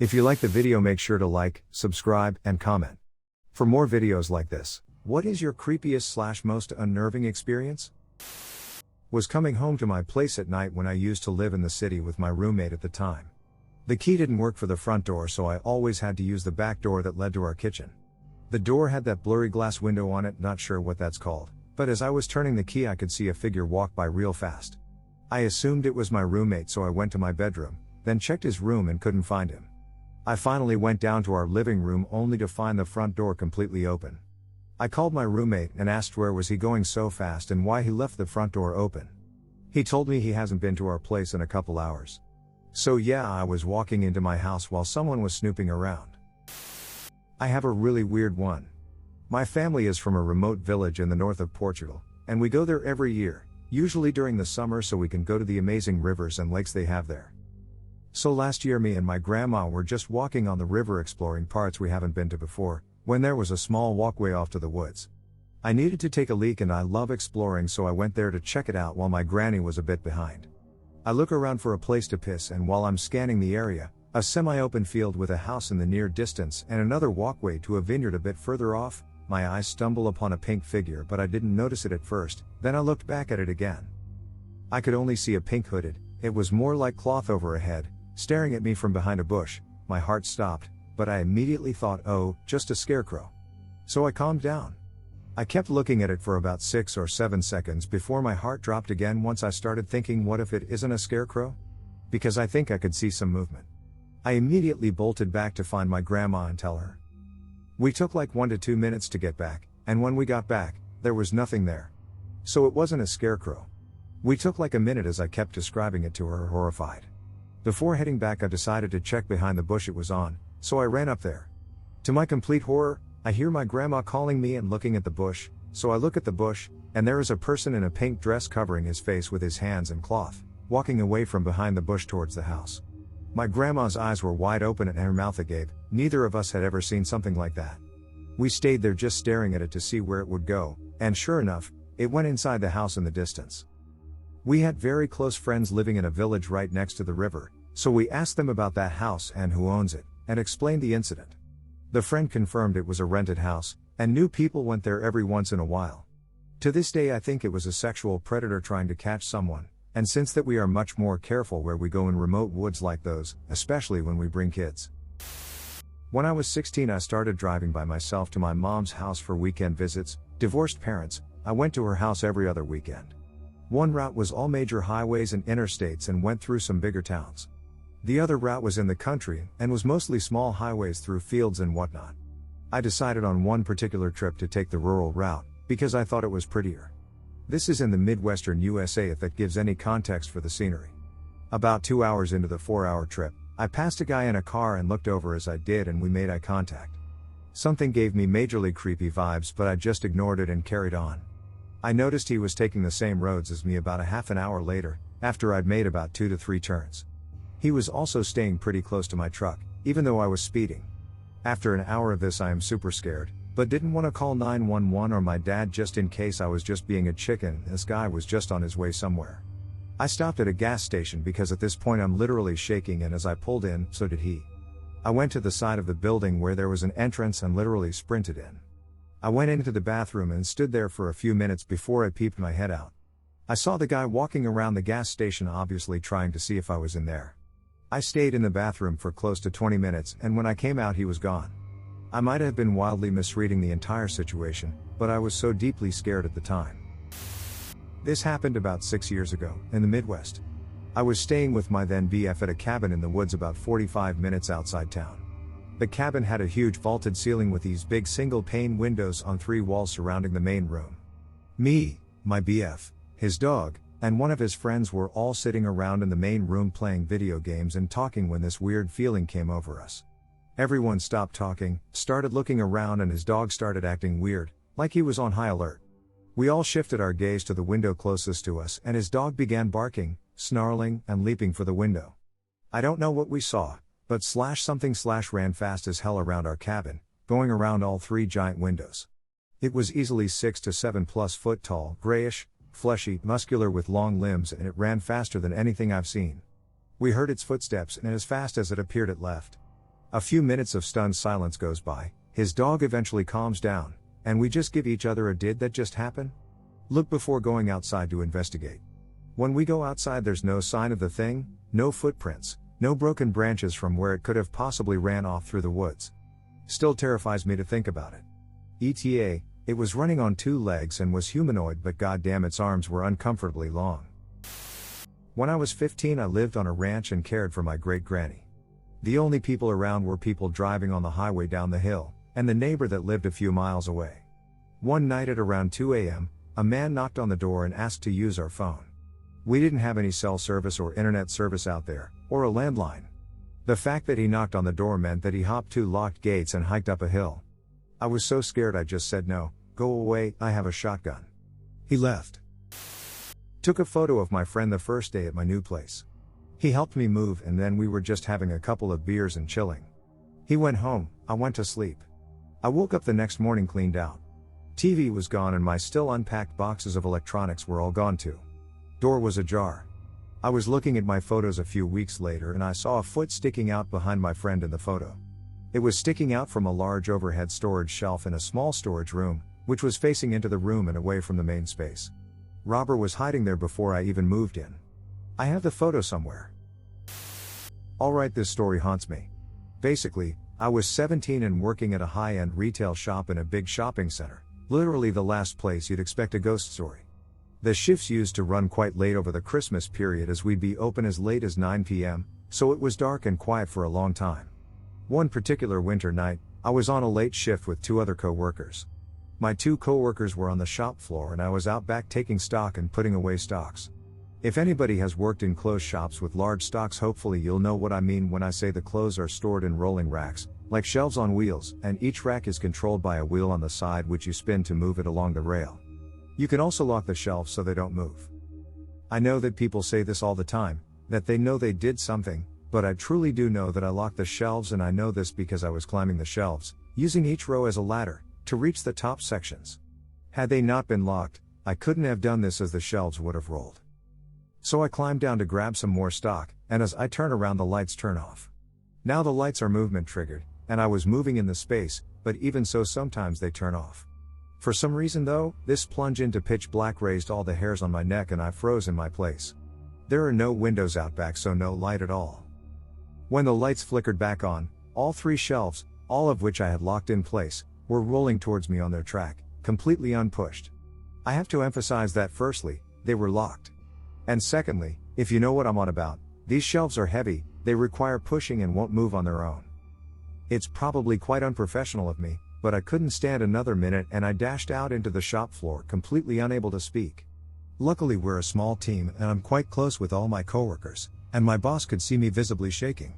If you like the video, make sure to like, subscribe, and comment. For more videos like this. What is your creepiest / most unnerving experience? Was coming home to my place at night when I used to live in the city with my roommate at the time. The key didn't work for the front door, so I always had to use the back door that led to our kitchen. The door had that blurry glass window on it, not sure what that's called, but as I was turning the key I could see a figure walk by real fast. I assumed it was my roommate, so I went to my bedroom, then checked his room and couldn't find him. I finally went down to our living room only to find the front door completely open. I called my roommate and asked where was he going so fast and why he left the front door open. He told me he hasn't been to our place in a couple hours. So yeah, I was walking into my house while someone was snooping around. I have a really weird one. My family is from a remote village in the north of Portugal, and we go there every year, usually during the summer so we can go to the amazing rivers and lakes they have there. So last year me and my grandma were just walking on the river exploring parts we haven't been to before, when there was a small walkway off to the woods. I needed to take a leak and I love exploring, so I went there to check it out while my granny was a bit behind. I look around for a place to piss, and while I'm scanning the area, a semi-open field with a house in the near distance and another walkway to a vineyard a bit further off, my eyes stumble upon a pink figure, but I didn't notice it at first, then I looked back at it again. I could only see a pink hooded, it was more like cloth over a head, staring at me from behind a bush. My heart stopped, but I immediately thought, oh, just a scarecrow. So I calmed down. I kept looking at it for about 6 or 7 seconds before my heart dropped again once I started thinking, what if it isn't a scarecrow? Because I think I could see some movement. I immediately bolted back to find my grandma and tell her. We took like 1 to 2 minutes to get back, and when we got back, there was nothing there. So it wasn't a scarecrow. We took like a minute as I kept describing it to her, horrified. Before heading back I decided to check behind the bush it was on, so I ran up there. To my complete horror, I hear my grandma calling me and looking at the bush, so I look at the bush, and there is a person in a pink dress covering his face with his hands and cloth, walking away from behind the bush towards the house. My grandma's eyes were wide open and her mouth agape. Neither of us had ever seen something like that. We stayed there just staring at it to see where it would go, and sure enough, it went inside the house in the distance. We had very close friends living in a village right next to the river, so we asked them about that house and who owns it, and explained the incident. The friend confirmed it was a rented house, and new people went there every once in a while. To this day I think it was a sexual predator trying to catch someone, and since that we are much more careful where we go in remote woods like those, especially when we bring kids. When I was 16 I started driving by myself to my mom's house for weekend visits. Divorced parents, I went to her house every other weekend. One route was all major highways and interstates and went through some bigger towns. The other route was in the country, and was mostly small highways through fields and whatnot. I decided on one particular trip to take the rural route, because I thought it was prettier. This is in the Midwestern USA, if that gives any context for the scenery. About 2 hours into the 4-hour trip, I passed a guy in a car and looked over as I did, and we made eye contact. Something gave me majorly creepy vibes, but I just ignored it and carried on. I noticed he was taking the same roads as me about a half an hour later, after I'd made about 2 to 3 turns. He was also staying pretty close to my truck, even though I was speeding. After an hour of this I am super scared, but didn't want to call 911 or my dad just in case I was just being a chicken. This guy was just on his way somewhere. I stopped at a gas station because at this point I'm literally shaking, and as I pulled in, so did he. I went to the side of the building where there was an entrance and literally sprinted in. I went into the bathroom and stood there for a few minutes before I peeped my head out. I saw the guy walking around the gas station, obviously trying to see if I was in there. I stayed in the bathroom for close to 20 minutes, and when I came out he was gone. I might have been wildly misreading the entire situation, but I was so deeply scared at the time. This happened about 6 years ago, in the Midwest. I was staying with my then BF at a cabin in the woods about 45 minutes outside town. The cabin had a huge vaulted ceiling with these big single-pane windows on 3 walls surrounding the main room. Me, my BF, his dog, and one of his friends were all sitting around in the main room playing video games and talking when this weird feeling came over us. Everyone stopped talking, started looking around, and his dog started acting weird, like he was on high alert. We all shifted our gaze to the window closest to us, and his dog began barking, snarling, and leaping for the window. I don't know what we saw, but something ran fast as hell around our cabin, going around all 3 giant windows. It was easily 6 to 7+ foot tall, grayish, fleshy, muscular with long limbs, and it ran faster than anything I've seen. We heard its footsteps, and as fast as it appeared it left. A few minutes of stunned silence goes by, his dog eventually calms down, and we just give each other a "did that just happen?" look before going outside to investigate. When we go outside, there's no sign of the thing, no footprints, no broken branches from where it could have possibly ran off through the woods. Still terrifies me to think about it. ETA, it was running on 2 legs and was humanoid, but goddamn, its arms were uncomfortably long. When I was 15, I lived on a ranch and cared for my great-granny. The only people around were people driving on the highway down the hill, and the neighbor that lived a few miles away. One night at around 2 a.m., a man knocked on the door and asked to use our phone. We didn't have any cell service or internet service out there, or a landline. The fact that he knocked on the door meant that he hopped 2 locked gates and hiked up a hill. I was so scared I just said, "No, go away, I have a shotgun." He left. Took a photo of my friend the first day at my new place. He helped me move, and then we were just having a couple of beers and chilling. He went home, I went to sleep. I woke up the next morning cleaned out. TV was gone and my still unpacked boxes of electronics were all gone too. Door was ajar. I was looking at my photos a few weeks later and I saw a foot sticking out behind my friend in the photo. It was sticking out from a large overhead storage shelf in a small storage room, which was facing into the room and away from the main space. Robber was hiding there before I even moved in. I have the photo somewhere. Alright, this story haunts me. Basically, I was 17 and working at a high-end retail shop in a big shopping center, literally the last place you'd expect a ghost story. The shifts used to run quite late over the Christmas period as we'd be open as late as 9 p.m., so it was dark and quiet for a long time. One particular winter night, I was on a late shift with 2 other co-workers. My 2 co-workers were on the shop floor and I was out back taking stock and putting away stocks. If anybody has worked in clothes shops with large stocks, hopefully you'll know what I mean when I say the clothes are stored in rolling racks, like shelves on wheels, and each rack is controlled by a wheel on the side which you spin to move it along the rail. You can also lock the shelves so they don't move. I know that people say this all the time, that they know they did something, but I truly do know that I locked the shelves, and I know this because I was climbing the shelves, using each row as a ladder, to reach the top sections. Had they not been locked, I couldn't have done this as the shelves would have rolled. So I climbed down to grab some more stock, and as I turn around the lights turn off. Now the lights are movement triggered, and I was moving in the space, but even so sometimes they turn off. For some reason though, this plunge into pitch black raised all the hairs on my neck and I froze in my place. There are no windows out back, so no light at all. When the lights flickered back on, all 3 shelves, all of which I had locked in place, were rolling towards me on their track, completely unpushed. I have to emphasize that firstly, they were locked. And secondly, if you know what I'm on about, these shelves are heavy, they require pushing and won't move on their own. It's probably quite unprofessional of me, but I couldn't stand another minute and I dashed out into the shop floor completely unable to speak. Luckily we're a small team and I'm quite close with all my coworkers, and my boss could see me visibly shaking.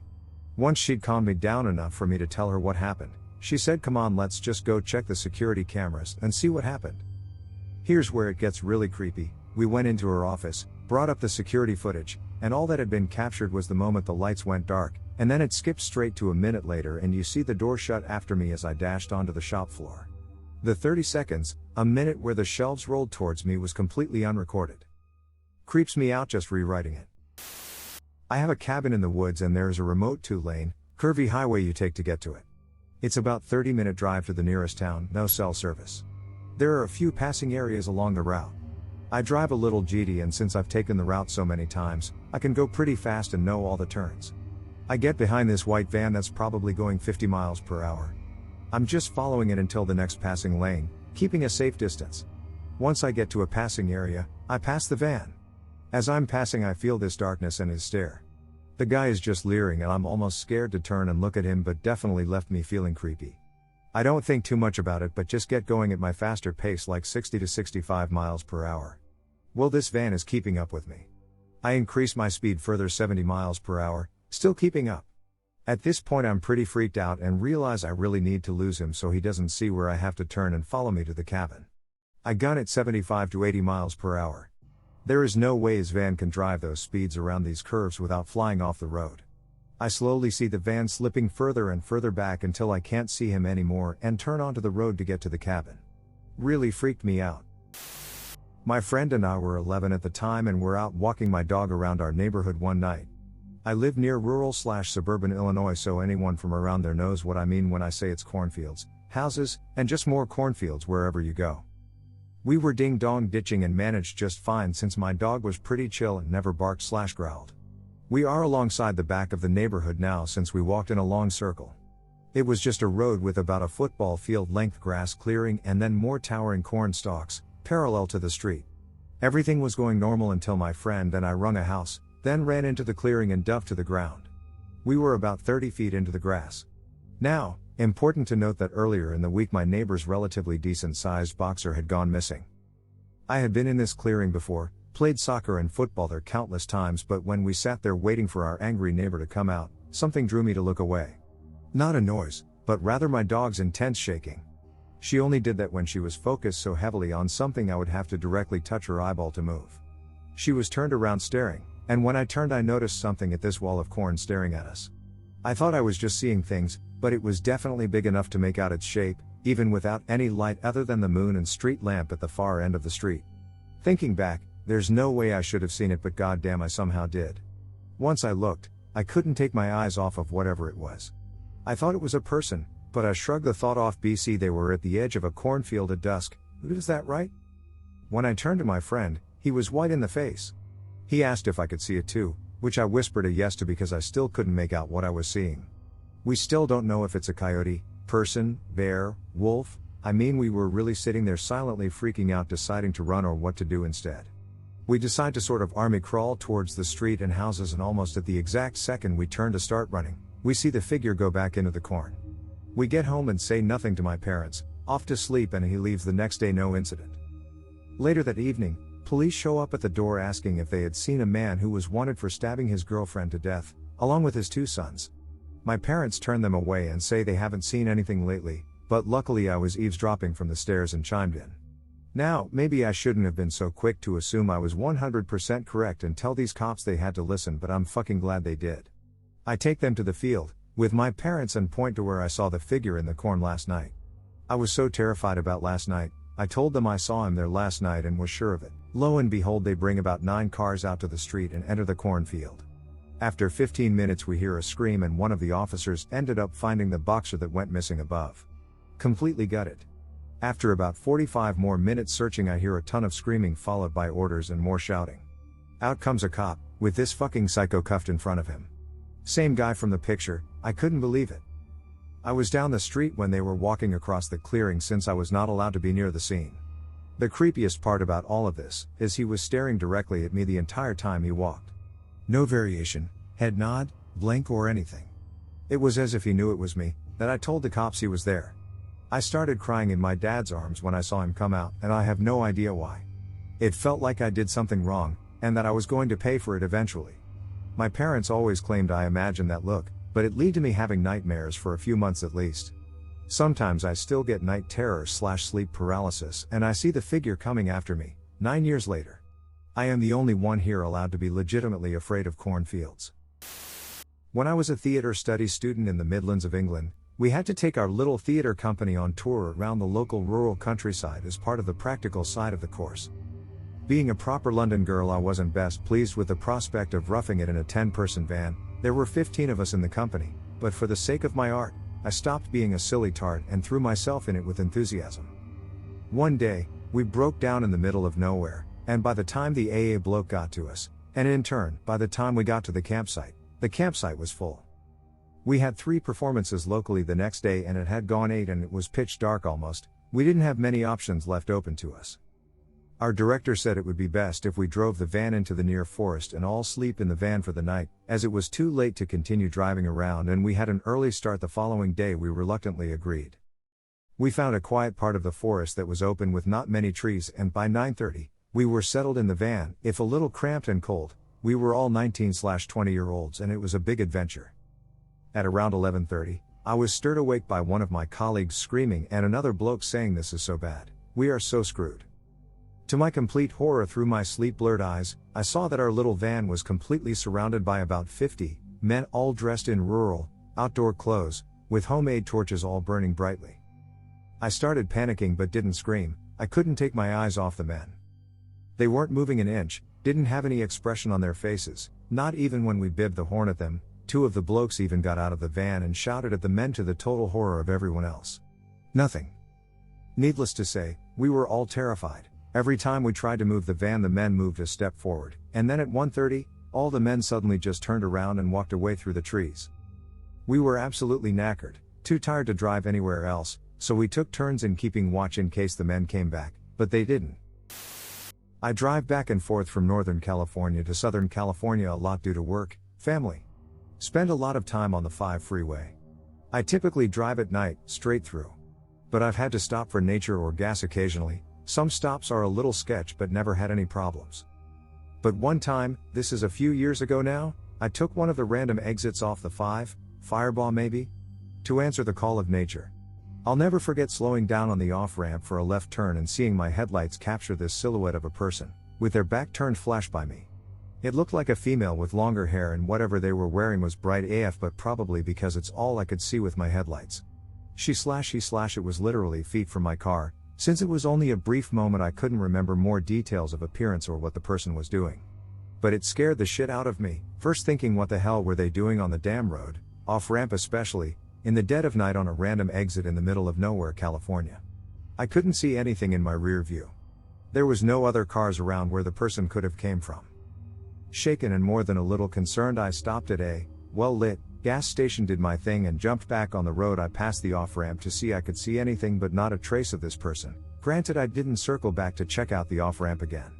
Once she'd calmed me down enough for me to tell her what happened, she said, "Come on, let's just go check the security cameras and see what happened." Here's where it gets really creepy. We went into her office, brought up the security footage, and all that had been captured was the moment the lights went dark, and then it skipped straight to a minute later and you see the door shut after me as I dashed onto the shop floor. The 30 seconds, a minute where the shelves rolled towards me was completely unrecorded. Creeps me out just rewriting it. I have a cabin in the woods and there is a remote 2-lane, curvy highway you take to get to it. It's about 30-minute drive to the nearest town, no cell service. There are a few passing areas along the route. I drive a little GD, and since I've taken the route so many times, I can go pretty fast and know all the turns. I get behind this white van that's probably going 50 miles per hour. I'm just following it until the next passing lane, keeping a safe distance. Once I get to a passing area, I pass the van. As I'm passing, I feel this darkness and his stare. The guy is just leering and I'm almost scared to turn and look at him, but definitely left me feeling creepy. I don't think too much about it but just get going at my faster pace, like 60 to 65 miles per hour. Well, this van is keeping up with me. I increase my speed further, 70 miles per hour, still keeping up. At this point I'm pretty freaked out and realize I really need to lose him so he doesn't see where I have to turn and follow me to the cabin. I gun at 75 to 80 miles per hour. There is no way his van can drive those speeds around these curves without flying off the road. I slowly see the van slipping further and further back until I can't see him anymore and turn onto the road to get to the cabin. Really freaked me out. My friend and I were 11 at the time and were out walking my dog around our neighborhood one night. I live near rural/suburban Illinois, so anyone from around there knows what I mean when I say it's cornfields, houses, and just more cornfields wherever you go. We were ding-dong ditching and managed just fine since my dog was pretty chill and never barked/growled. We are alongside the back of the neighborhood now since we walked in a long circle. It was just a road with about a football field length grass clearing and then more towering corn stalks, parallel to the street. Everything was going normal until my friend and I rung a house, then ran into the clearing and dove to the ground. We were about 30 feet into the grass. Now, important to note that earlier in the week my neighbor's relatively decent-sized boxer had gone missing. I had been in this clearing before, played soccer and football there countless times, but when we sat there waiting for our angry neighbor to come out, something drew me to look away. Not a noise, but rather my dog's intense shaking. She only did that when she was focused so heavily on something I would have to directly touch her eyeball to move. She was turned around staring, and when I turned I noticed something at this wall of corn staring at us. I thought I was just seeing things, but it was definitely big enough to make out its shape, even without any light other than the moon and street lamp at the far end of the street. Thinking back, there's no way I should have seen it, but goddamn I somehow did. Once I looked, I couldn't take my eyes off of whatever it was. I thought it was a person, but I shrugged the thought off. They were at the edge of a cornfield at dusk. Is that right? When I turned to my friend, he was white in the face. He asked if I could see it too, which I whispered a yes to because I still couldn't make out what I was seeing. We still don't know if it's a coyote, person, bear, wolf. I mean, we were really sitting there silently freaking out, deciding to run or what to do instead. We decide to sort of army crawl towards the street and houses, and almost at the exact second we turn to start running, we see the figure go back into the corn. We get home and say nothing to my parents, off to sleep, and he leaves the next day, no incident. Later that evening, police show up at the door asking if they had seen a man who was wanted for stabbing his girlfriend to death, along with his 2 sons. My parents turn them away and say they haven't seen anything lately, but luckily I was eavesdropping from the stairs and chimed in. Now, maybe I shouldn't have been so quick to assume I was 100% correct and tell these cops they had to listen, but I'm fucking glad they did. I take them to the field, with my parents, and point to where I saw the figure in the corn last night. I was so terrified about last night, I told them I saw him there last night and was sure of it. Lo and behold, they bring about 9 cars out to the street and enter the cornfield. After 15 minutes we hear a scream, and one of the officers ended up finding the boxer that went missing above. Completely gutted. After about 45 more minutes searching, I hear a ton of screaming followed by orders and more shouting. Out comes a cop, with this fucking psycho cuffed in front of him. Same guy from the picture. I couldn't believe it. I was down the street when they were walking across the clearing since I was not allowed to be near the scene. The creepiest part about all of this is he was staring directly at me the entire time he walked. No variation, head nod, blink or anything. It was as if he knew it was me, that I told the cops he was there. I started crying in my dad's arms when I saw him come out, and I have no idea why. It felt like I did something wrong, and that I was going to pay for it eventually. My parents always claimed I imagined that look, but it led to me having nightmares for a few months at least. Sometimes I still get night terror/sleep paralysis, and I see the figure coming after me, 9 years later. I am the only one here allowed to be legitimately afraid of cornfields. When I was a theater studies student in the Midlands of England, we had to take our little theater company on tour around the local rural countryside as part of the practical side of the course. Being a proper London girl, I wasn't best pleased with the prospect of roughing it in a 10-person van. There were 15 of us in the company, but for the sake of my art, I stopped being a silly tart and threw myself in it with enthusiasm. One day, we broke down in the middle of nowhere, and by the time the AA bloke got to us, and in turn, by the time we got to the campsite was full. We had 3 performances locally the next day, and it had gone 8 and it was pitch dark almost. We didn't have many options left open to us. Our director said it would be best if we drove the van into the near forest and all sleep in the van for the night, as it was too late to continue driving around and we had an early start the following day. We reluctantly agreed. We found a quiet part of the forest that was open with not many trees, and by 9:30, we were settled in the van. If a little cramped and cold, we were all 19/20-year-olds and it was a big adventure. At around 11:30, I was stirred awake by one of my colleagues screaming and another bloke saying, "This is so bad. We are so screwed." To my complete horror, through my sleep-blurred eyes, I saw that our little van was completely surrounded by about 50 men, all dressed in rural, outdoor clothes, with homemade torches all burning brightly. I started panicking but didn't scream. I couldn't take my eyes off the men. They weren't moving an inch, didn't have any expression on their faces, Not even when we bibbed the horn at them. Two of the blokes even got out of the van and shouted at the men, to the total horror of everyone else. Nothing. Needless to say, we were all terrified. Every time we tried to move the van, the men moved a step forward, and then at 1:30, all the men suddenly just turned around and walked away through the trees. We were absolutely knackered, too tired to drive anywhere else, so we took turns in keeping watch in case the men came back, but they didn't. I drive back and forth from Northern California to Southern California a lot due to work, family. Spend a lot of time on the 5 freeway. I typically drive at night, straight through. But I've had to stop for nature or gas occasionally. Some stops are a little sketch but never had any problems. But one time, this is a few years ago now, I took one of the random exits off the 5, Fireball maybe, to answer the call of nature. I'll never forget slowing down on the off-ramp for a left turn and seeing my headlights capture this silhouette of a person, with their back turned flash by me. It looked like a female with longer hair, and whatever they were wearing was bright AF, but probably because it's all I could see with my headlights. He / it was literally feet from my car. Since it was only a brief moment, I couldn't remember more details of appearance or what the person was doing. But it scared the shit out of me, first thinking what the hell were they doing on the damn road, off-ramp especially, in the dead of night on a random exit in the middle of nowhere, California. I couldn't see anything in my rear view. There was no other cars around where the person could have came from. Shaken and more than a little concerned, I stopped at a well-lit gas station, did my thing, and jumped back on the road. I passed the off-ramp to see I could see anything, but not a trace of this person. Granted, I didn't circle back to check out the off-ramp again.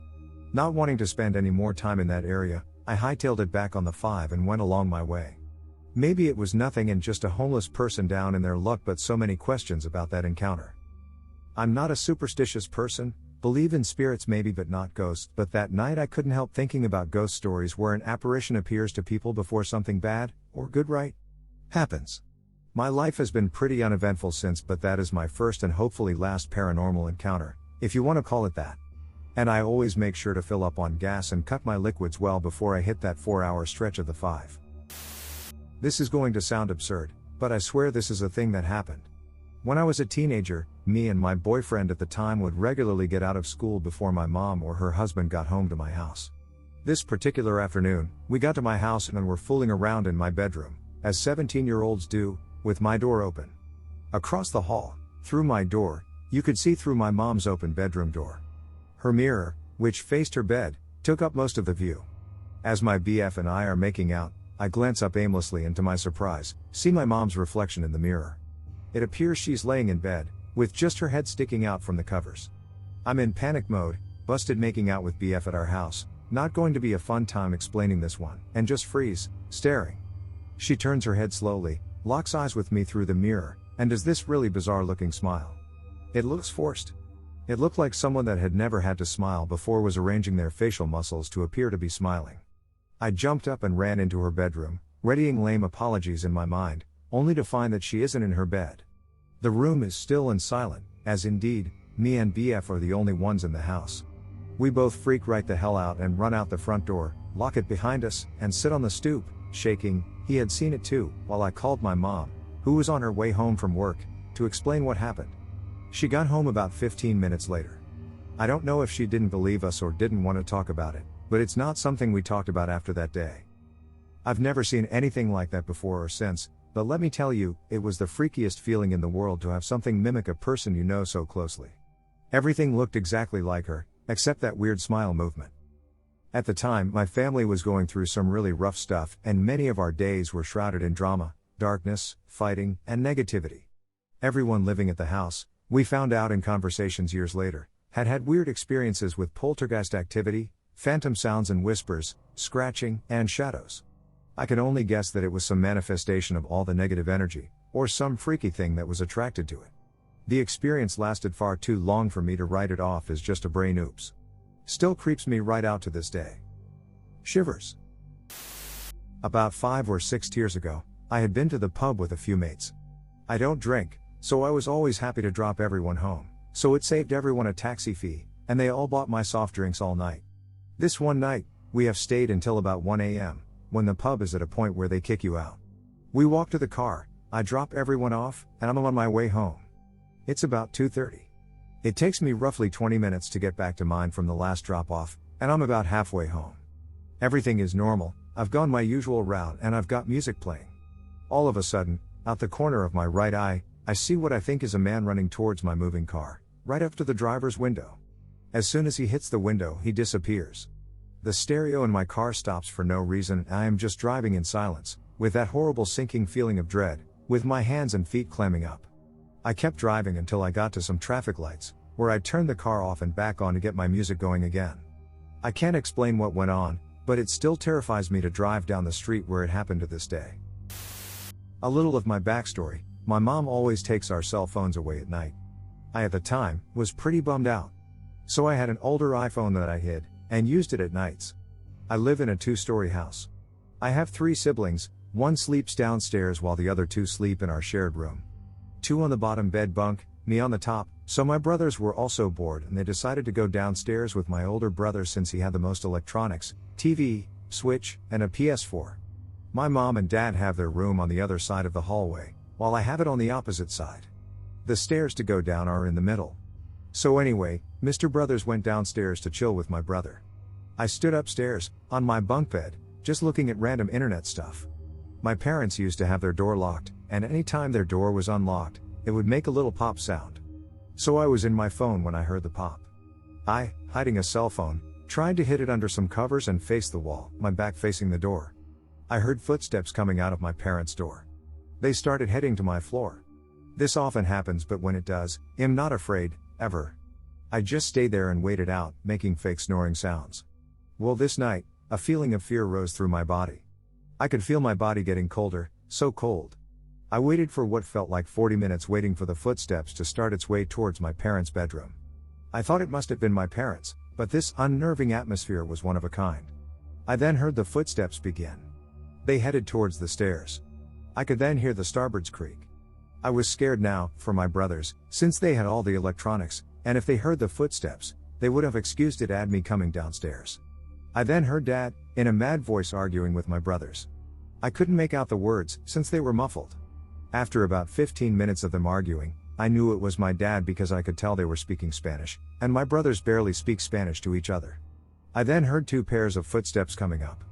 Not wanting to spend any more time in that area, I hightailed it back on the 5 and went along my way. Maybe it was nothing and just a homeless person down in their luck, but so many questions about that encounter. I'm not a superstitious person, believe in spirits maybe but not ghosts, but that night I couldn't help thinking about ghost stories where an apparition appears to people before something bad, or good happens. My life has been pretty uneventful since, but that is my first and hopefully last paranormal encounter, if you want to call it that. And I always make sure to fill up on gas and cut my liquids well before I hit that 4-hour stretch of the 5. This is going to sound absurd, but I swear this is a thing that happened. When I was a teenager, me and my boyfriend at the time would regularly get out of school before my mom or her husband got home to my house. This particular afternoon, we got to my house and were fooling around in my bedroom, as 17-year-olds do, with my door open. Across the hall, through my door, you could see through my mom's open bedroom door. Her mirror, which faced her bed, took up most of the view. As my BF and I are making out, I glance up aimlessly and to my surprise, see my mom's reflection in the mirror. It appears she's laying in bed, with just her head sticking out from the covers. I'm in panic mode, busted making out with BF at our house, not going to be a fun time explaining this one, and just freeze, staring. She turns her head slowly, locks eyes with me through the mirror, and does this really bizarre looking smile. It looks forced. It looked like someone that had never had to smile before was arranging their facial muscles to appear to be smiling. I jumped up and ran into her bedroom, readying lame apologies in my mind, only to find that she isn't in her bed. The room is still and silent, as indeed, me and BF are the only ones in the house. We both freak right the hell out and run out the front door, lock it behind us, and sit on the stoop, shaking. He had seen it too, while I called my mom, who was on her way home from work, to explain what happened. She got home about 15 minutes later. I don't know if she didn't believe us or didn't want to talk about it, but it's not something we talked about after that day. I've never seen anything like that before or since, but let me tell you, it was the freakiest feeling in the world to have something mimic a person you know so closely. Everything looked exactly like her, except that weird smile movement. At the time, my family was going through some really rough stuff, and many of our days were shrouded in drama, darkness, fighting, and negativity. Everyone living at the house, we found out in conversations years later, had had weird experiences with poltergeist activity, phantom sounds and whispers, scratching, and shadows. I can only guess that it was some manifestation of all the negative energy, or some freaky thing that was attracted to it. The experience lasted far too long for me to write it off as just a brain oops. Still creeps me right out to this day. Shivers. About 5 or 6 years ago, I had been to the pub with a few mates. I don't drink, so I was always happy to drop everyone home, so it saved everyone a taxi fee, and they all bought my soft drinks all night. This one night, we have stayed until about 1 a.m., when the pub is at a point where they kick you out. We walk to the car, I drop everyone off, and I'm on my way home. It's about 2:30. It takes me roughly 20 minutes to get back to mine from the last drop off, and I'm about halfway home. Everything is normal, I've gone my usual route and I've got music playing. All of a sudden, out the corner of my right eye, I see what I think is a man running towards my moving car, right up to the driver's window. As soon as he hits the window, he disappears. The stereo in my car stops for no reason and I am just driving in silence, with that horrible sinking feeling of dread, with my hands and feet clamming up. I kept driving until I got to some traffic lights, where I turned the car off and back on to get my music going again. I can't explain what went on, but it still terrifies me to drive down the street where it happened to this day. A little of my backstory: my mom always takes our cell phones away at night. I, at the time, was pretty bummed out. So I had an older iPhone that I hid, and used it at nights. I live in a 2-story house. I have 3 siblings, one sleeps downstairs while the other 2 sleep in our shared room. 2 on the bottom bed bunk, me on the top, so my brothers were also bored and they decided to go downstairs with my older brother since he had the most electronics, TV, Switch, and a PS4. My mom and dad have their room on the other side of the hallway, while I have it on the opposite side. The stairs to go down are in the middle. So anyway, Mr. Brothers went downstairs to chill with my brother. I stood upstairs, on my bunk bed, just looking at random internet stuff. My parents used to have their door locked, and anytime their door was unlocked, it would make a little pop sound. So I was in my phone when I heard the pop. I, hiding a cell phone, tried to hid it under some covers and face the wall, my back facing the door. I heard footsteps coming out of my parents' door. They started heading to my floor. This often happens, but when it does, I'm not afraid, ever. I just stay there and wait it out, making fake snoring sounds. Well, this night, a feeling of fear rose through my body. I could feel my body getting colder, so cold. I waited for what felt like 40 minutes waiting for the footsteps to start its way towards my parents' bedroom. I thought it must have been my parents, but this unnerving atmosphere was one of a kind. I then heard the footsteps begin. They headed towards the stairs. I could then hear the starboards creak. I was scared now, for my brothers, since they had all the electronics, and if they heard the footsteps, they would have excused it as me coming downstairs. I then heard Dad, in a mad voice, arguing with my brothers. I couldn't make out the words, since they were muffled. After about 15 minutes of them arguing, I knew it was my dad because I could tell they were speaking Spanish, and my brothers barely speak Spanish to each other. I then heard 2 pairs of footsteps coming up.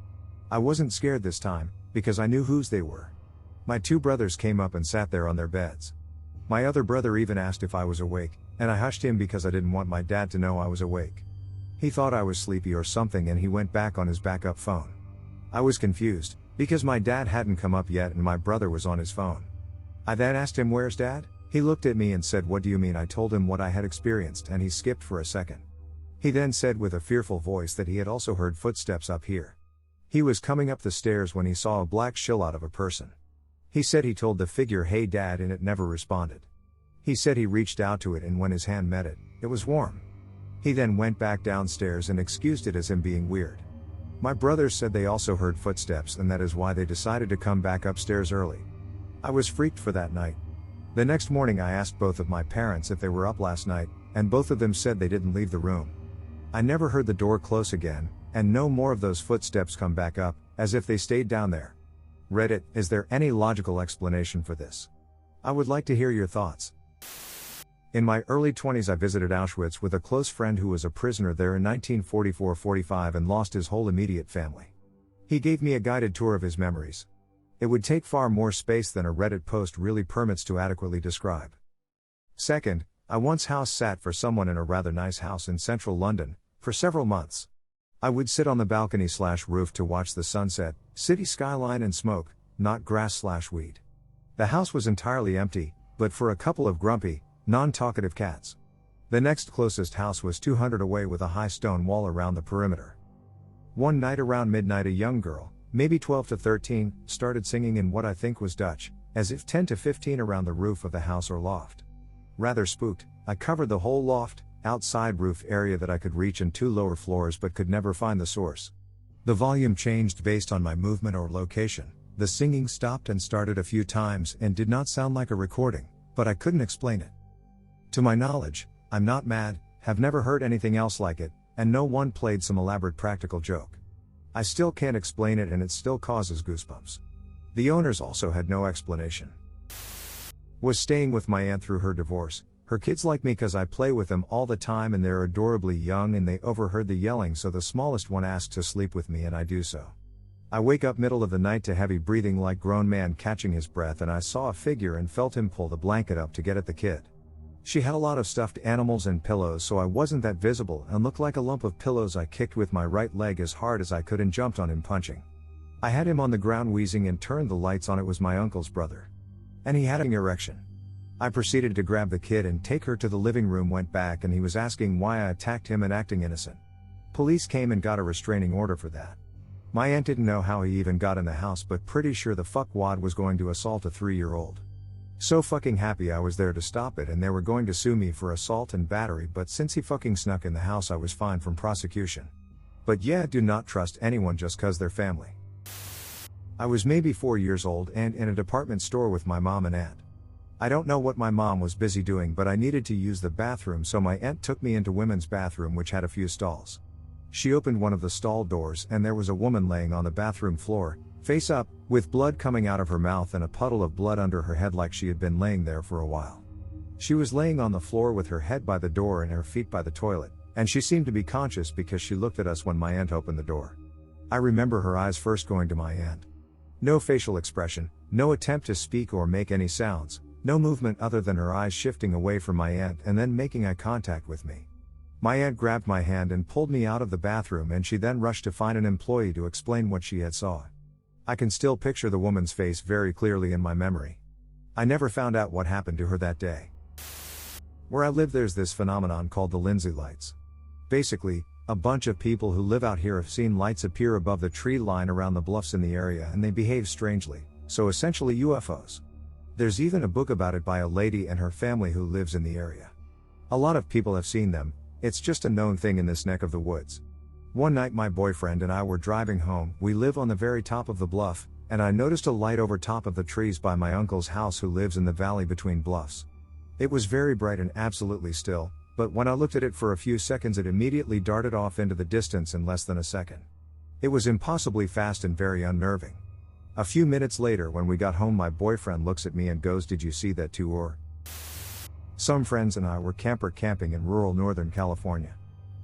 I wasn't scared this time, because I knew whose they were. My 2 brothers came up and sat there on their beds. My other brother even asked if I was awake, and I hushed him because I didn't want my dad to know I was awake. He thought I was sleepy or something and he went back on his backup phone. I was confused, because my dad hadn't come up yet and my brother was on his phone. I then asked him, "Where's Dad?" He looked at me and said, "What do you mean?" I told him what I had experienced and he skipped for a second. He then said with a fearful voice that he had also heard footsteps up here. He was coming up the stairs when he saw a black silhouette of a person. He said he told the figure, "Hey Dad," and it never responded. He said he reached out to it and when his hand met it, it was warm. He then went back downstairs and excused it as him being weird. My brothers said they also heard footsteps and that is why they decided to come back upstairs early. I was freaked for that night. The next morning I asked both of my parents if they were up last night, and both of them said they didn't leave the room. I never heard the door close again, and no more of those footsteps come back up, as if they stayed down there. Reddit, is there any logical explanation for this? I would like to hear your thoughts. In my early 20s I visited Auschwitz with a close friend who was a prisoner there in 1944-45 and lost his whole immediate family. He gave me a guided tour of his memories. It would take far more space than a Reddit post really permits to adequately describe. Second, I once house sat for someone in a rather nice house in central London, for several months. I would sit on the balcony/roof to watch the sunset, city skyline and smoke, not grass/weed. The house was entirely empty, but for a couple of grumpy, non-talkative cats. The next closest house was 200 away with a high stone wall around the perimeter. One night around midnight a young girl, maybe 12 to 13, started singing in what I think was Dutch, as if 10 to 15 around the roof of the house or loft. Rather spooked, I covered the whole loft, outside roof area that I could reach and 2 lower floors but could never find the source. The volume changed based on my movement or location. The singing stopped and started a few times and did not sound like a recording, but I couldn't explain it. To my knowledge, I'm not mad, have never heard anything else like it, and no one played some elaborate practical joke. I still can't explain it and it still causes goosebumps. The owners also had no explanation. Was staying with my aunt through her divorce. Her kids like me cause I play with them all the time and they're adorably young and they overheard the yelling so the smallest one asked to sleep with me and I do so. I wake up middle of the night to heavy breathing like grown man catching his breath, and I saw a figure and felt him pull the blanket up to get at the kid. She had a lot of stuffed animals and pillows, so I wasn't that visible and looked like a lump of pillows. I kicked with my right leg as hard as I could and jumped on him punching. I had him on the ground wheezing and turned the lights on. It was my uncle's brother. And he had an erection. I proceeded to grab the kid and take her to the living room, went back, and he was asking why I attacked him and acting innocent. Police came and got a restraining order for that. My aunt didn't know how he even got in the house, but pretty sure the fuckwad was going to assault a 3-year-old. So fucking happy I was there to stop it, and they were going to sue me for assault and battery, but since he fucking snuck in the house I was fine from prosecution. But yeah, do not trust anyone just cause they're family. I was maybe 4 years old and in a department store with my mom and aunt. I don't know what my mom was busy doing, but I needed to use the bathroom, so my aunt took me into women's bathroom, which had a few stalls. She opened one of the stall doors and there was a woman laying on the bathroom floor, face up, with blood coming out of her mouth and a puddle of blood under her head like she had been laying there for a while. She was laying on the floor with her head by the door and her feet by the toilet, and she seemed to be conscious because she looked at us when my aunt opened the door. I remember her eyes first going to my aunt. No facial expression, no attempt to speak or make any sounds, no movement other than her eyes shifting away from my aunt and then making eye contact with me. My aunt grabbed my hand and pulled me out of the bathroom, and she then rushed to find an employee to explain what she had saw. I can still picture the woman's face very clearly in my memory. I never found out what happened to her that day. Where I live there's this phenomenon called the Lindsay lights. Basically, a bunch of people who live out here have seen lights appear above the tree line around the bluffs in the area, and they behave strangely, so essentially UFOs. There's even a book about it by a lady and her family who lives in the area. A lot of people have seen them, it's just a known thing in this neck of the woods. One night my boyfriend and I were driving home. We live on the very top of the bluff, and I noticed a light over top of the trees by my uncle's house, who lives in the valley between bluffs. It was very bright and absolutely still, but when I looked at it for a few seconds it immediately darted off into the distance in less than a second. It was impossibly fast and very unnerving. A few minutes later when we got home my boyfriend looks at me and goes, "Did you see that too?" Or some friends and I were camping in rural Northern California.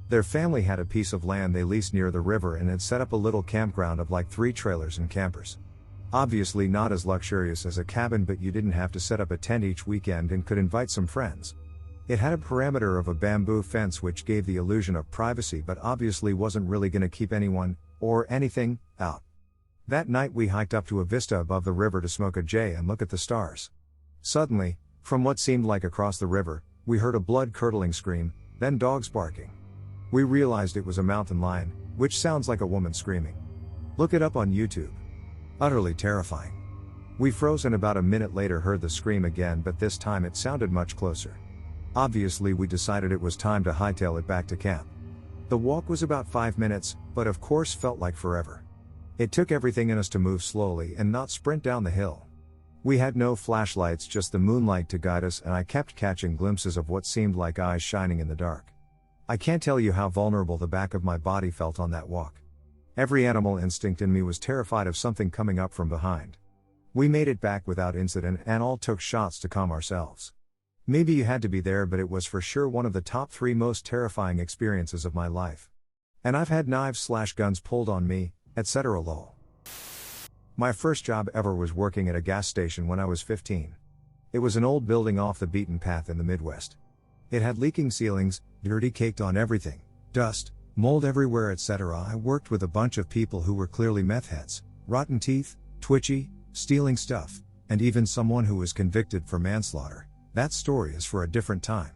Their family had a piece of land they leased near the river and had set up a little campground of like 3 trailers and campers. Obviously not as luxurious as a cabin, but you didn't have to set up a tent each weekend and could invite some friends. It had a perimeter of a bamboo fence which gave the illusion of privacy, but obviously wasn't really gonna keep anyone, or anything, out. That night we hiked up to a vista above the river to smoke a J and look at the stars. Suddenly, from what seemed like across the river, we heard a blood-curdling scream, then dogs barking. We realized it was a mountain lion, which sounds like a woman screaming. Look it up on YouTube. Utterly terrifying. We froze and about a minute later heard the scream again, but this time it sounded much closer. Obviously we decided it was time to hightail it back to camp. The walk was about 5 minutes, but of course felt like forever. It took everything in us to move slowly and not sprint down the hill. We had no flashlights, just the moonlight to guide us, and I kept catching glimpses of what seemed like eyes shining in the dark. I can't tell you how vulnerable the back of my body felt on that walk. Every animal instinct in me was terrified of something coming up from behind. We made it back without incident and all took shots to calm ourselves. Maybe you had to be there, but it was for sure one of the top 3 most terrifying experiences of my life. And I've had knives/guns pulled on me, etc. lol. My first job ever was working at a gas station when I was 15. It was an old building off the beaten path in the Midwest. It had leaking ceilings, dirty caked on everything, dust, mold everywhere, etc. I worked with a bunch of people who were clearly meth heads, rotten teeth, twitchy, stealing stuff, and even someone who was convicted for manslaughter. That story is for a different time.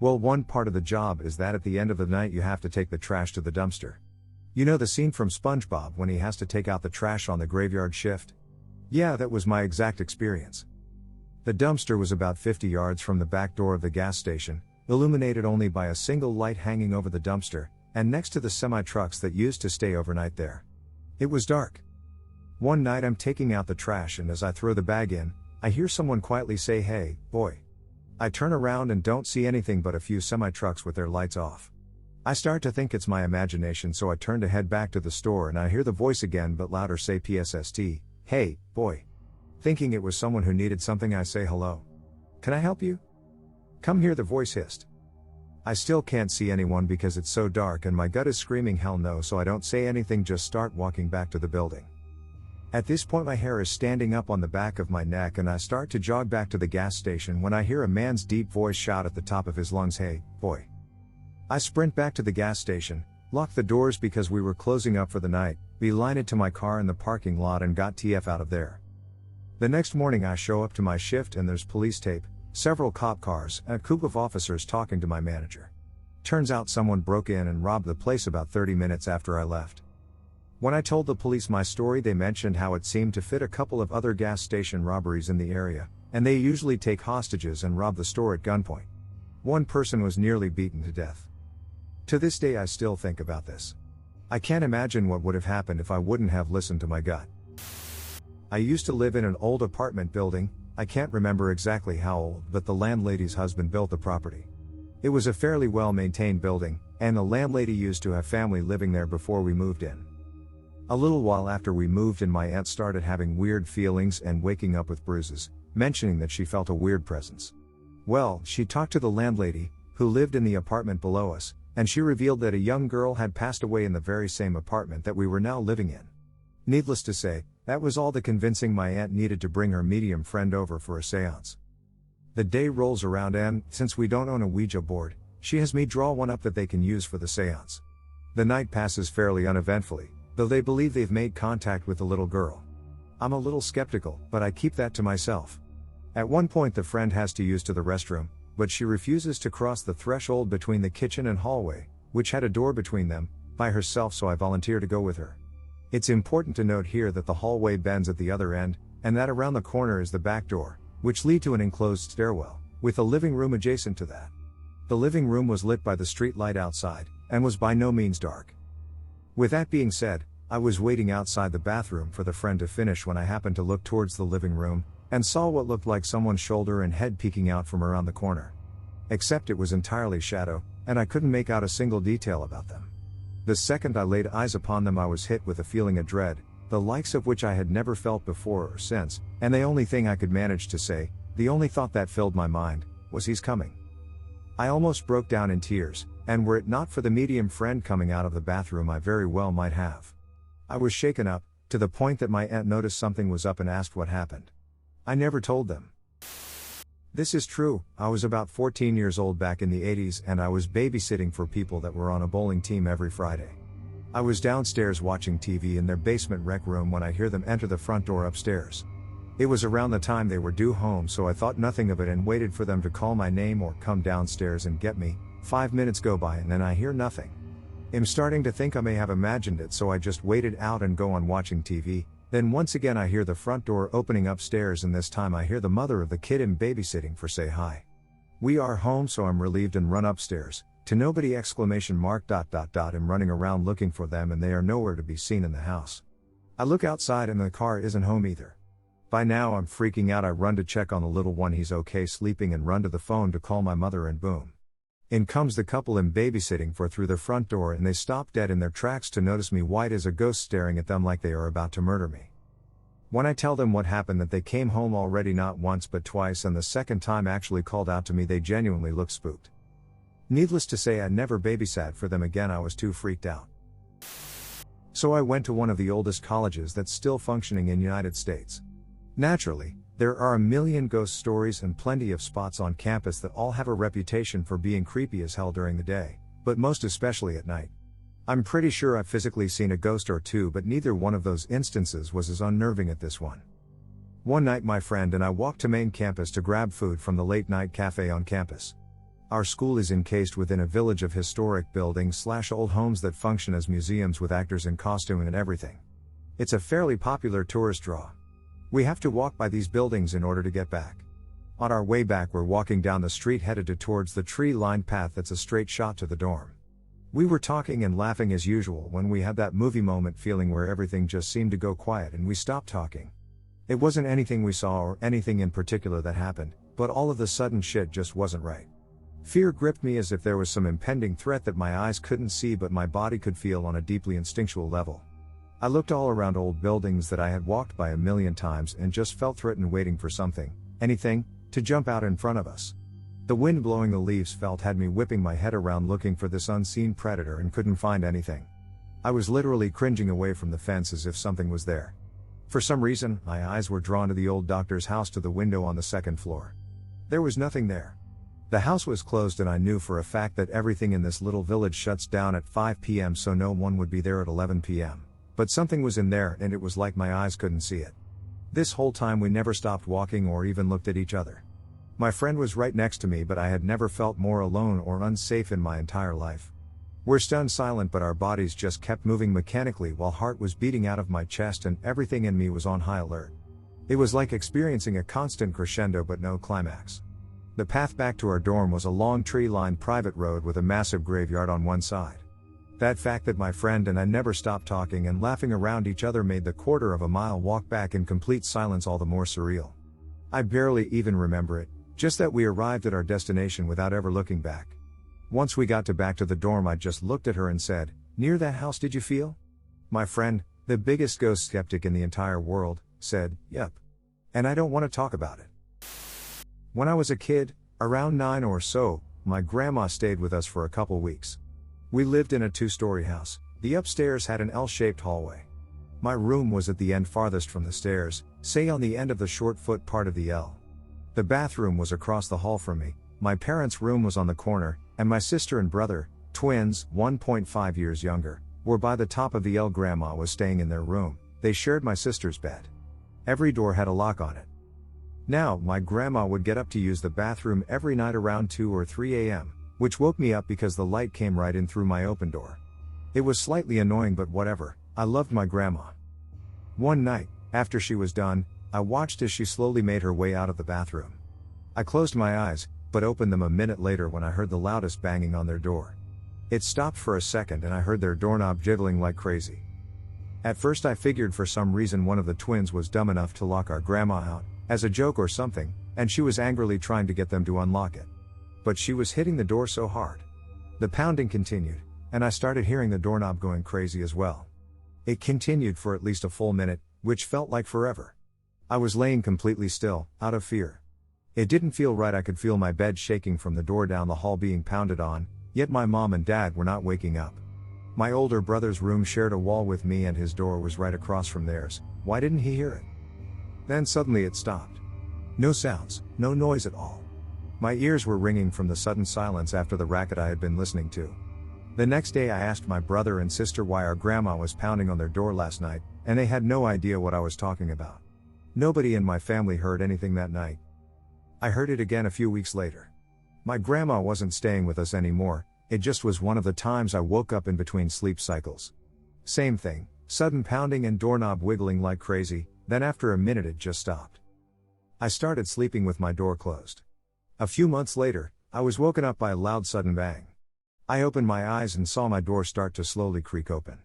Well, one part of the job is that at the end of the night you have to take the trash to the dumpster. You know the scene from SpongeBob when he has to take out the trash on the graveyard shift? Yeah, that was my exact experience. The dumpster was about 50 yards from the back door of the gas station, illuminated only by a single light hanging over the dumpster, and next to the semi-trucks that used to stay overnight there. It was dark. One night I'm taking out the trash, and as I throw the bag in, I hear someone quietly say, "Hey, boy." I turn around and don't see anything but a few semi-trucks with their lights off. I start to think it's my imagination, so I turn to head back to the store, and I hear the voice again but louder say PSST, "Hey, boy." Thinking it was someone who needed something, I say, "Hello. Can I help you?" "Come here," the voice hissed. I still can't see anyone because it's so dark and my gut is screaming hell no, so I don't say anything, just start walking back to the building. At this point my hair is standing up on the back of my neck and I start to jog back to the gas station when I hear a man's deep voice shout at the top of his lungs, "Hey, boy." I sprint back to the gas station, lock the doors because we were closing up for the night, beeline it to my car in the parking lot and got TF out of there. The next morning I show up to my shift and there's police tape, several cop cars, and a group of officers talking to my manager. Turns out someone broke in and robbed the place about 30 minutes after I left. When I told the police my story, they mentioned how it seemed to fit a couple of other gas station robberies in the area, and they usually take hostages and rob the store at gunpoint. One person was nearly beaten to death. To this day I still think about this. I can't imagine what would have happened if I wouldn't have listened to my gut. I used to live in an old apartment building. I can't remember exactly how old, but the landlady's husband built the property. It was a fairly well-maintained building, and the landlady used to have family living there before we moved in. A little while after we moved in, my aunt started having weird feelings and waking up with bruises, mentioning that she felt a weird presence. Well, she talked to the landlady, who lived in the apartment below us, and she revealed that a young girl had passed away in the very same apartment that we were now living in. Needless to say, that was all the convincing my aunt needed to bring her medium friend over for a seance. The day rolls around and, since we don't own a Ouija board, she has me draw one up that they can use for the seance. The night passes fairly uneventfully, though they believe they've made contact with the little girl. I'm a little skeptical, but I keep that to myself. At one point the friend has to use to the restroom, but she refuses to cross the threshold between the kitchen and hallway, which had a door between them, by herself, so I volunteer to go with her. It's important to note here that the hallway bends at the other end, and that around the corner is the back door, which lead to an enclosed stairwell, with a living room adjacent to that. The living room was lit by the street light outside, and was by no means dark. With that being said, I was waiting outside the bathroom for the friend to finish when I happened to look towards the living room, and saw what looked like someone's shoulder and head peeking out from around the corner. Except it was entirely shadow, and I couldn't make out a single detail about them. The second I laid eyes upon them I was hit with a feeling of dread, the likes of which I had never felt before or since, and the only thing I could manage to say, the only thought that filled my mind, was "He's coming." I almost broke down in tears, and were it not for the medium friend coming out of the bathroom I very well might have. I was shaken up, to the point that my aunt noticed something was up and asked what happened. I never told them. This is true, I was about 14 years old back in the 80s and I was babysitting for people that were on a bowling team every Friday. I was downstairs watching TV in their basement rec room when I hear them enter the front door upstairs. It was around the time they were due home, so I thought nothing of it and waited for them to call my name or come downstairs and get me. 5 minutes go by and then I hear nothing. I'm starting to think I may have imagined it, so I just waited out and go on watching TV. Then once again I hear the front door opening upstairs, and this time I hear the mother of the kid I'm babysitting for say hi. "We are home," so I'm relieved and run upstairs. To nobody! I'm running around looking for them and they are nowhere to be seen in the house. I look outside and the car isn't home either. By now I'm freaking out. I run to check on the little one, he's okay sleeping, and run to the phone to call my mother, and boom. In comes the couple I'm babysitting for through the front door, and they stop dead in their tracks to notice me white as a ghost staring at them like they are about to murder me. When I tell them what happened, that they came home already not once but twice, and the second time actually called out to me, they genuinely look spooked. Needless to say, I never babysat for them again. I was too freaked out. So I went to one of the oldest colleges that's still functioning in the United States. Naturally, there are a million ghost stories and plenty of spots on campus that all have a reputation for being creepy as hell during the day, but most especially at night. I'm pretty sure I've physically seen a ghost or two, but neither one of those instances was as unnerving as this one. One night my friend and I walked to main campus to grab food from the late night cafe on campus. Our school is encased within a village of historic buildings / old homes that function as museums with actors in costume and everything. It's a fairly popular tourist draw. We have to walk by these buildings in order to get back. On our way back we're walking down the street headed towards the tree-lined path that's a straight shot to the dorm. We were talking and laughing as usual when we had that movie moment feeling where everything just seemed to go quiet and we stopped talking. It wasn't anything we saw or anything in particular that happened, but all of the sudden shit just wasn't right. Fear gripped me as if there was some impending threat that my eyes couldn't see but my body could feel on a deeply instinctual level. I looked all around old buildings that I had walked by a million times and just felt threatened, waiting for something, anything, to jump out in front of us. The wind blowing the leaves felt had me whipping my head around looking for this unseen predator and couldn't find anything. I was literally cringing away from the fence as if something was there. For some reason, my eyes were drawn to the old doctor's house to the window on the second floor. There was nothing there. The house was closed and I knew for a fact that everything in this little village shuts down at 5 p.m. so no one would be there at 11 p.m. But something was in there and it was like my eyes couldn't see it. This whole time we never stopped walking or even looked at each other. My friend was right next to me but I had never felt more alone or unsafe in my entire life. We're stunned silent but our bodies just kept moving mechanically while heart was beating out of my chest and everything in me was on high alert. It was like experiencing a constant crescendo but no climax. The path back to our dorm was a long tree-lined private road with a massive graveyard on one side. That fact that my friend and I never stopped talking and laughing around each other made the quarter of a mile walk back in complete silence all the more surreal. I barely even remember it, just that we arrived at our destination without ever looking back. Once we got back to the dorm I just looked at her and said, "Near that house did you feel?" My friend, the biggest ghost skeptic in the entire world, said, "Yep. And I don't want to talk about it." When I was a kid, around 9 or so, my grandma stayed with us for a couple weeks. We lived in a 2-story house. The upstairs had an L-shaped hallway. My room was at the end farthest from the stairs, say on the end of the short foot part of the L. The bathroom was across the hall from me, my parents' room was on the corner, and my sister and brother, twins, 1.5 years younger, were by the top of the L. Grandma was staying in their room. They shared my sister's bed. Every door had a lock on it. Now, my grandma would get up to use the bathroom every night around 2 or 3 a.m., which woke me up because the light came right in through my open door. It was slightly annoying but whatever, I loved my grandma. One night, after she was done, I watched as she slowly made her way out of the bathroom. I closed my eyes, but opened them a minute later when I heard the loudest banging on their door. It stopped for a second and I heard their doorknob jiggling like crazy. At first I figured for some reason one of the twins was dumb enough to lock our grandma out, as a joke or something, and she was angrily trying to get them to unlock it. But she was hitting the door so hard. The pounding continued, and I started hearing the doorknob going crazy as well. It continued for at least a full minute, which felt like forever. I was laying completely still, out of fear. It didn't feel right. I could feel my bed shaking from the door down the hall being pounded on, yet my mom and dad were not waking up. My older brother's room shared a wall with me and his door was right across from theirs. Why didn't he hear it? Then suddenly it stopped. No sounds, no noise at all. My ears were ringing from the sudden silence after the racket I had been listening to. The next day I asked my brother and sister why our grandma was pounding on their door last night, and they had no idea what I was talking about. Nobody in my family heard anything that night. I heard it again a few weeks later. My grandma wasn't staying with us anymore, it just was one of the times I woke up in between sleep cycles. Same thing, sudden pounding and doorknob wiggling like crazy, then after a minute it just stopped. I started sleeping with my door closed. A few months later, I was woken up by a loud sudden bang. I opened my eyes and saw my door start to slowly creak open.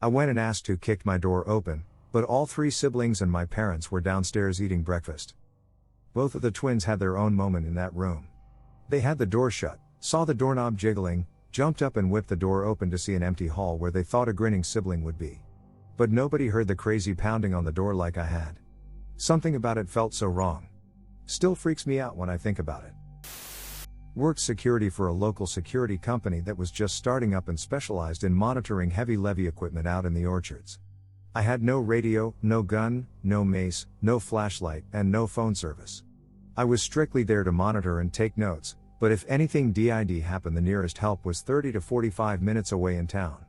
I went and asked who kicked my door open, but all 3 siblings and my parents were downstairs eating breakfast. Both of the twins had their own moment in that room. They had the door shut, saw the doorknob jiggling, jumped up and whipped the door open to see an empty hall where they thought a grinning sibling would be. But nobody heard the crazy pounding on the door like I had. Something about it felt so wrong. Still freaks me out when I think about it. Worked security for a local security company that was just starting up and specialized in monitoring heavy levy equipment out in the orchards. I had no radio, no gun, no mace, no flashlight, and no phone service. I was strictly there to monitor and take notes, but if anything did happen the nearest help was 30 to 45 minutes away in town.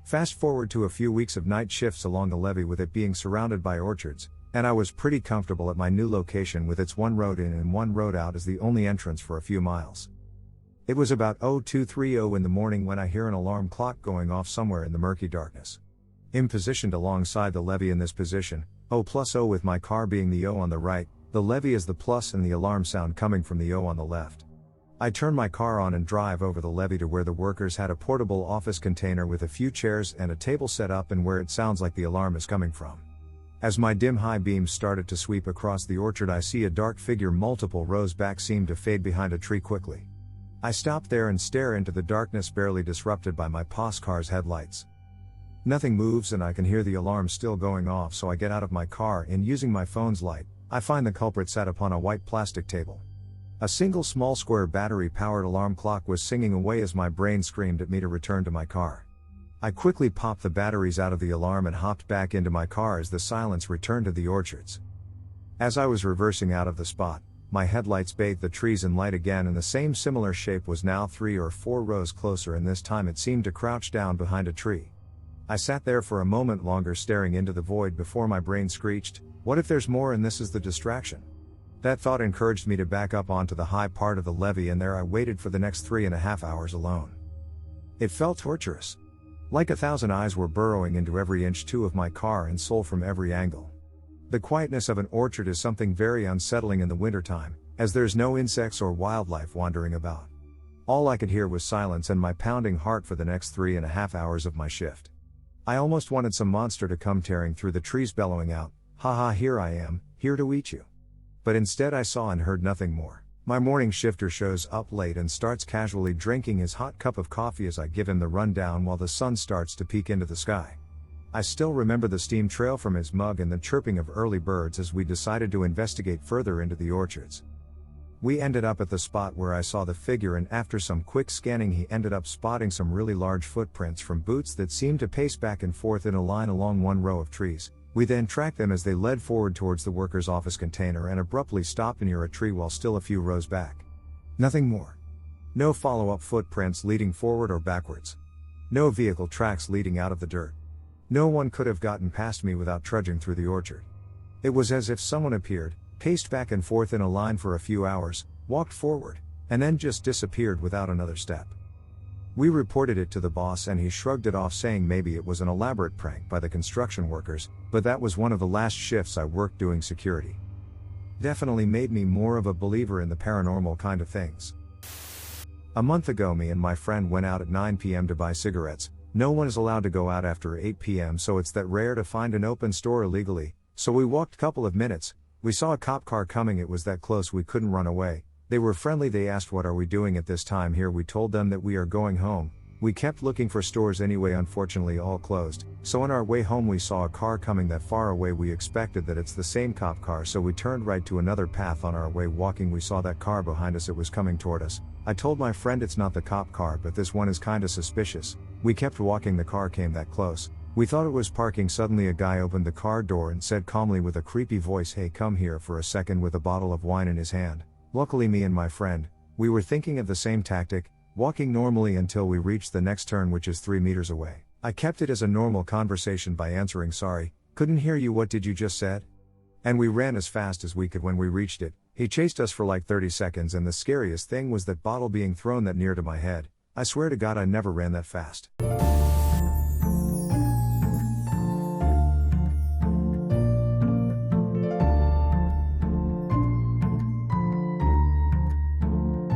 Fast forward to a few weeks of night shifts along the levee with it being surrounded by orchards, and I was pretty comfortable at my new location with its 1 road in and 1 road out as the only entrance for a few miles. It was about 0230 in the morning when I hear an alarm clock going off somewhere in the murky darkness. I'm positioned alongside the levee in this position, O+O with my car being the O on the right, the levee is the plus and the alarm sound coming from the O on the left. I turn my car on and drive over the levee to where the workers had a portable office container with a few chairs and a table set up and where it sounds like the alarm is coming from. As my dim high beams started to sweep across the orchard, I see a dark figure multiple rows back seem to fade behind a tree quickly. I stop there and stare into the darkness barely disrupted by my POS car's headlights. Nothing moves and I can hear the alarm still going off, so I get out of my car and using my phone's light, I find the culprit sat upon a white plastic table. A single small square battery-powered alarm clock was singing away as my brain screamed at me to return to my car. I quickly popped the batteries out of the alarm and hopped back into my car as the silence returned to the orchards. As I was reversing out of the spot, my headlights bathed the trees in light again, and the same similar shape was now 3 or 4 rows closer, and this time it seemed to crouch down behind a tree. I sat there for a moment longer staring into the void before my brain screeched, "What if there's more and this is the distraction?" That thought encouraged me to back up onto the high part of the levee, and there I waited for the next 3.5 hours alone. It felt torturous. Like 1,000 eyes were burrowing into every inch too of my car and soul from every angle. The quietness of an orchard is something very unsettling in the wintertime, as there's no insects or wildlife wandering about. All I could hear was silence and my pounding heart for the next 3.5 hours of my shift. I almost wanted some monster to come tearing through the trees bellowing out, "Haha, here I am, here to eat you." But instead I saw and heard nothing more. My morning shifter shows up late and starts casually drinking his hot cup of coffee as I give him the rundown while the sun starts to peek into the sky. I still remember the steam trail from his mug and the chirping of early birds as we decided to investigate further into the orchards. We ended up at the spot where I saw the figure, and after some quick scanning he ended up spotting some really large footprints from boots that seemed to pace back and forth in a line along one row of trees. We then tracked them as they led forward towards the worker's office container and abruptly stopped near a tree while still a few rows back. Nothing more. No follow-up footprints leading forward or backwards. No vehicle tracks leading out of the dirt. No one could have gotten past me without trudging through the orchard. It was as if someone appeared, paced back and forth in a line for a few hours, walked forward, and then just disappeared without another step. We reported it to the boss and he shrugged it off, saying maybe it was an elaborate prank by the construction workers, but that was one of the last shifts I worked doing security. Definitely made me more of a believer in the paranormal kind of things. A month ago me and my friend went out at 9 p.m. to buy cigarettes. No one is allowed to go out after 8 p.m. so it's that rare to find an open store illegally, so we walked a couple of minutes. We saw a cop car coming, it was that close we couldn't run away. They were friendly, they asked what are we doing at this time here, we told them that we are going home. We kept looking for stores anyway, unfortunately all closed, so on our way home we saw a car coming that far away. We expected that it's the same cop car, so we turned right to another path. On our way walking we saw that car behind us, it was coming toward us. I told my friend it's not the cop car but this one is kinda suspicious. We kept walking, the car came that close. We thought it was parking. Suddenly a guy opened the car door and said calmly with a creepy voice, "Hey, come here for a second," with a bottle of wine in his hand. Luckily me and my friend, we were thinking of the same tactic, walking normally until we reached the next turn, which is 3 meters away. I kept it as a normal conversation by answering, "Sorry, couldn't hear you, what did you just said?" And we ran as fast as we could. When we reached it, he chased us for like 30 seconds, and the scariest thing was that bottle being thrown that near to my head. I swear to God I never ran that fast.